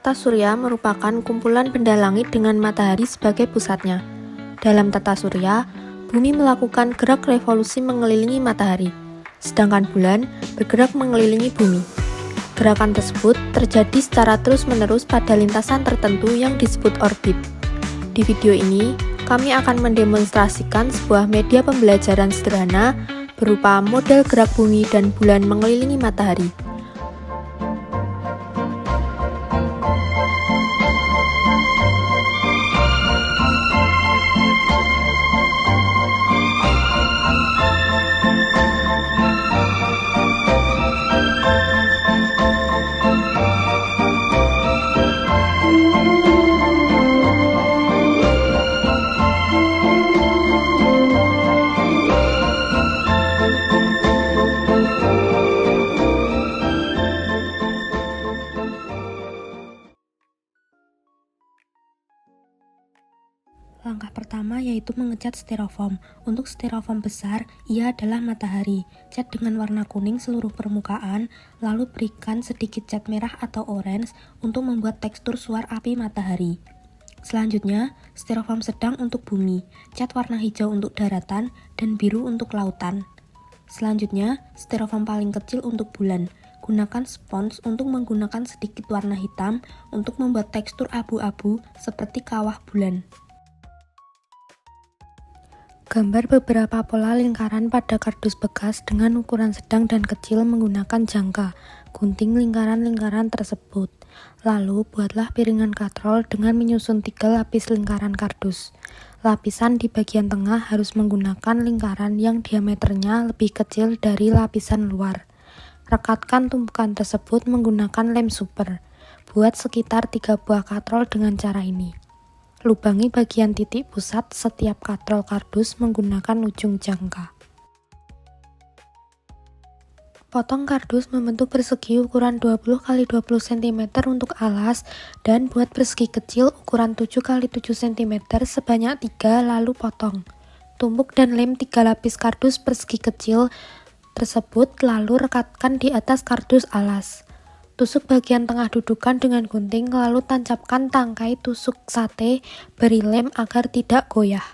Tata surya merupakan kumpulan benda langit dengan matahari sebagai pusatnya. Dalam tata surya, bumi melakukan gerak revolusi mengelilingi matahari, sedangkan bulan bergerak mengelilingi bumi. Gerakan tersebut terjadi secara terus-menerus pada lintasan tertentu yang disebut orbit. Di video ini, kami akan mendemonstrasikan sebuah media pembelajaran sederhana berupa model gerak bumi dan bulan mengelilingi matahari. Langkah pertama yaitu mengecat styrofoam. Untuk styrofoam besar, ia adalah matahari. Cat dengan warna kuning seluruh permukaan, lalu berikan sedikit cat merah atau orange untuk membuat tekstur suar api matahari. Selanjutnya, styrofoam sedang untuk bumi, cat warna hijau untuk daratan, dan biru untuk lautan. Selanjutnya, styrofoam paling kecil untuk bulan. Gunakan spons untuk menggunakan sedikit warna hitam untuk membuat tekstur abu-abu seperti kawah bulan. Gambar beberapa pola lingkaran pada kardus bekas dengan ukuran sedang dan kecil menggunakan jangka, gunting lingkaran-lingkaran tersebut. Lalu, buatlah piringan katrol dengan menyusun 3 lapis lingkaran kardus. Lapisan di bagian tengah harus menggunakan lingkaran yang diameternya lebih kecil dari lapisan luar. Rekatkan tumpukan tersebut menggunakan lem super. Buat sekitar 3 buah katrol dengan cara ini. Lubangi bagian titik pusat setiap katrol kardus menggunakan ujung jangka. Potong kardus membentuk persegi ukuran 20 x 20 cm untuk alas dan buat persegi kecil ukuran 7 x 7 cm sebanyak 3 lalu potong. Tumpuk dan lem 3 lapis kardus persegi kecil tersebut lalu rekatkan di atas kardus alas. Tusuk bagian tengah dudukan dengan gunting lalu tancapkan tangkai tusuk sate, beri lem agar tidak goyah.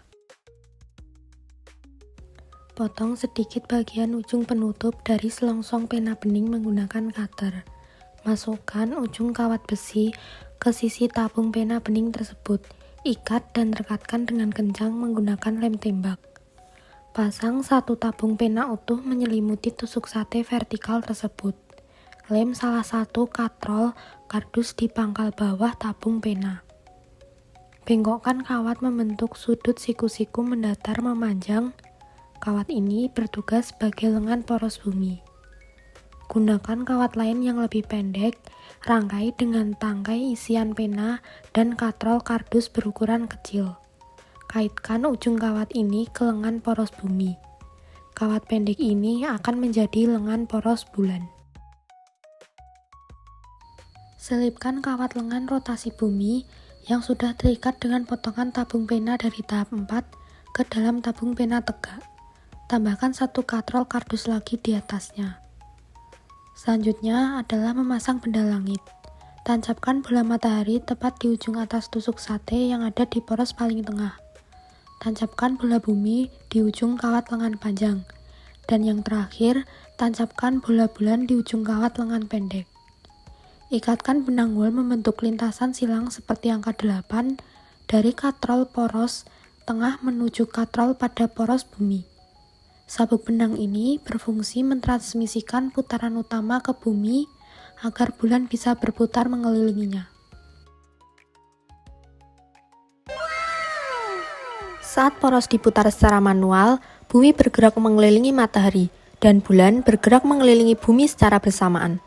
Potong sedikit bagian ujung penutup dari selongsong pena bening menggunakan cutter. Masukkan ujung kawat besi ke sisi tabung pena bening tersebut. Ikat dan rekatkan dengan kencang menggunakan lem tembak. Pasang satu tabung pena utuh menyelimuti tusuk sate vertikal tersebut. Lem salah satu katrol kardus di pangkal bawah tabung pena. Bengkokkan kawat membentuk sudut siku-siku mendatar memanjang. Kawat ini bertugas sebagai lengan poros bumi. Gunakan kawat lain yang lebih pendek, rangkai dengan tangkai isian pena dan katrol kardus berukuran kecil. Kaitkan ujung kawat ini ke lengan poros bumi. Kawat pendek ini akan menjadi lengan poros bulan. Selipkan kawat lengan rotasi bumi yang sudah terikat dengan potongan tabung pena dari tahap 4 ke dalam tabung pena tegak. Tambahkan satu katrol kardus lagi di atasnya. Selanjutnya adalah memasang benda langit. Tancapkan bola matahari tepat di ujung atas tusuk sate yang ada di poros paling tengah. Tancapkan bola bumi di ujung kawat lengan panjang. Dan yang terakhir, tancapkan bola bulan di ujung kawat lengan pendek. Ikatkan benang wol membentuk lintasan silang seperti angka 8 dari katrol poros tengah menuju katrol pada poros bumi. Sabuk benang ini berfungsi mentransmisikan putaran utama ke bumi agar bulan bisa berputar mengelilinginya. Saat poros diputar secara manual, bumi bergerak mengelilingi matahari dan bulan bergerak mengelilingi bumi secara bersamaan.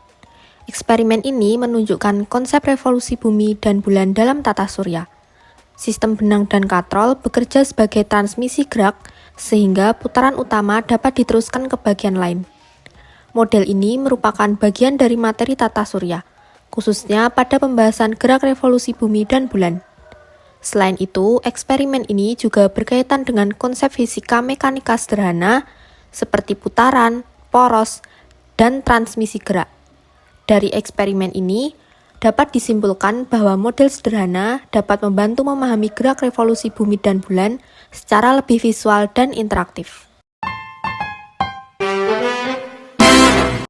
Eksperimen ini menunjukkan konsep revolusi bumi dan bulan dalam tata surya. Sistem benang dan katrol bekerja sebagai transmisi gerak sehingga putaran utama dapat diteruskan ke bagian lain. Model ini merupakan bagian dari materi tata surya, khususnya pada pembahasan gerak revolusi bumi dan bulan. Selain itu, eksperimen ini juga berkaitan dengan konsep fisika mekanika sederhana seperti putaran, poros, dan transmisi gerak. Dari eksperimen ini, Dapat disimpulkan bahwa model sederhana dapat membantu memahami gerak revolusi bumi dan bulan secara lebih visual dan interaktif.